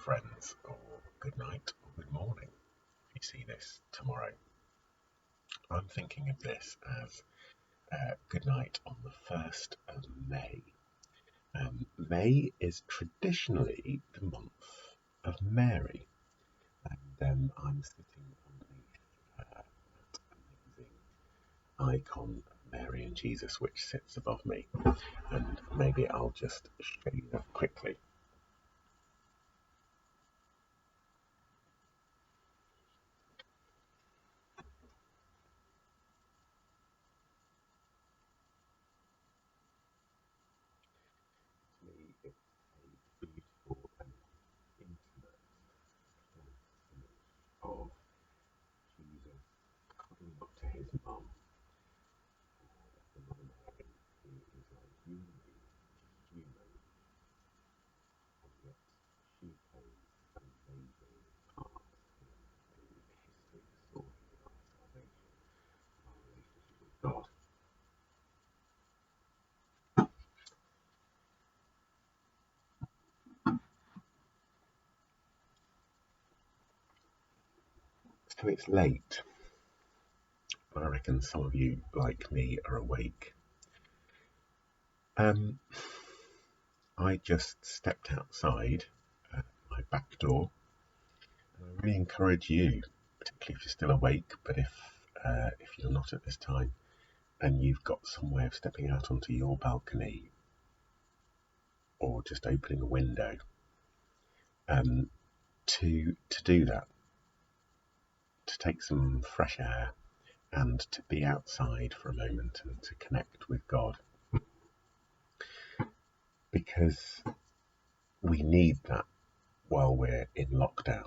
friends, or good night, or good morning if you see this tomorrow. I'm thinking of this as good night on the 1st of May. May is traditionally the month of Mary, and I'm sitting underneath that amazing icon of Mary and Jesus which sits above me, and maybe I'll just show you that quickly. To me, it's a beautiful and intimate image of Jesus cuddling up to his mum, the Mother Mary, who is like you and me, just human, and yet she plays an amazing part in the history, the story of our salvation, our relationship with God. So it's late, but I reckon some of you, like me, are awake. I just stepped outside my back door, and I really encourage you, particularly if you're still awake, but if you're not at this time, and you've got some way of stepping out onto your balcony or just opening a window, to do that, to take some fresh air and to be outside for a moment and to connect with God, because we need that while we're in lockdown.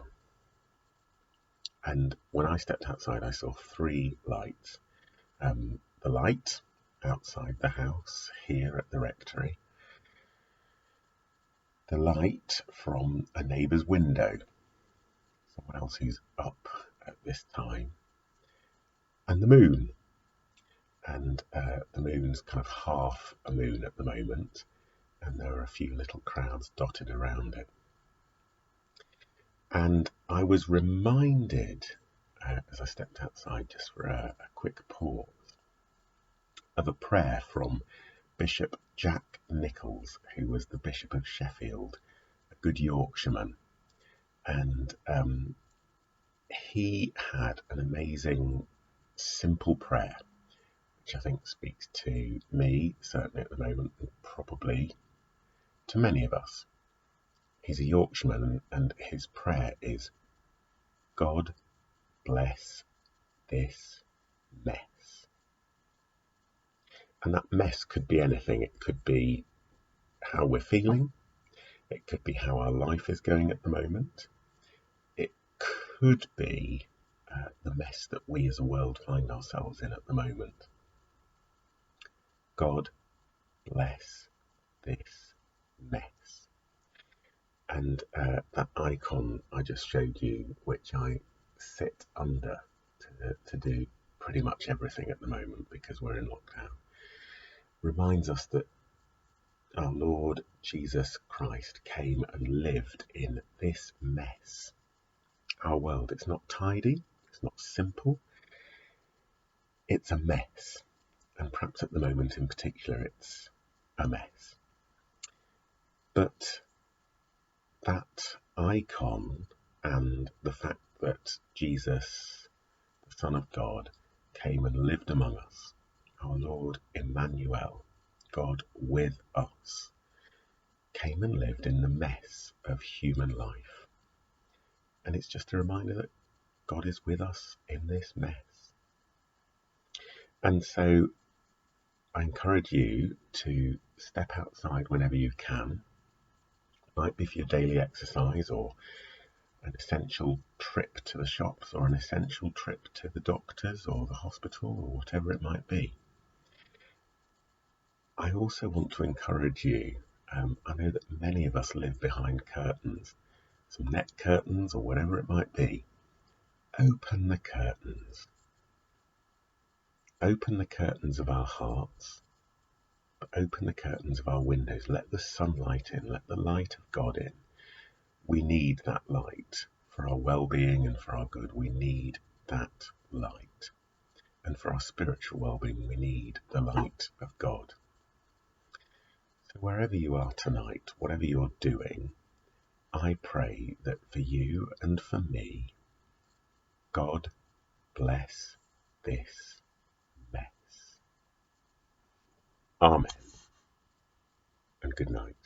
And when I stepped outside, I saw three lights. The light outside the house here at the rectory, the light from a neighbour's window, someone else who's up at this time, and the moon. And the moon's kind of half a moon at the moment, and there are a few little clouds dotted around it. And I was reminded, as I stepped outside just for a quick pause, of a prayer from Bishop Jack Nichols, who was the Bishop of Sheffield, a good Yorkshireman. And he had an amazing, simple prayer, which I think speaks to me, certainly at the moment, and probably to many of us. He's a Yorkshireman, and his prayer is, God bless this mess. And that mess could be anything. It could be how we're feeling. It could be how our life is going at the moment. It could be the mess that we as a world find ourselves in at the moment. God bless this mess. And that icon I just showed you, which I sit under to do pretty much everything at the moment because we're in lockdown, reminds us that our Lord Jesus Christ came and lived in this mess. Our world, it's not tidy, it's not simple, it's a mess. And perhaps at the moment in particular, it's a mess. But that icon and the fact that Jesus, the Son of God, came and lived among us, our Lord Emmanuel, God with us, came and lived in the mess of human life. And it's just a reminder that God is with us in this mess. And so I encourage you to step outside whenever you can. It might be for your daily exercise, or an essential trip to the shops, or an essential trip to the doctors or the hospital, or whatever it might be. I also want to encourage you, I know that many of us live behind curtains, some net curtains or whatever it might be. Open the curtains. Open the curtains of our hearts, but open the curtains of our windows. Let the sunlight in, let the light of God in. We need that light for our well-being and for our good. We need that light. And for our spiritual well-being, we need the light of God. So wherever you are tonight, whatever you're doing, I pray that for you and for me, God bless this mess. Amen. And good night.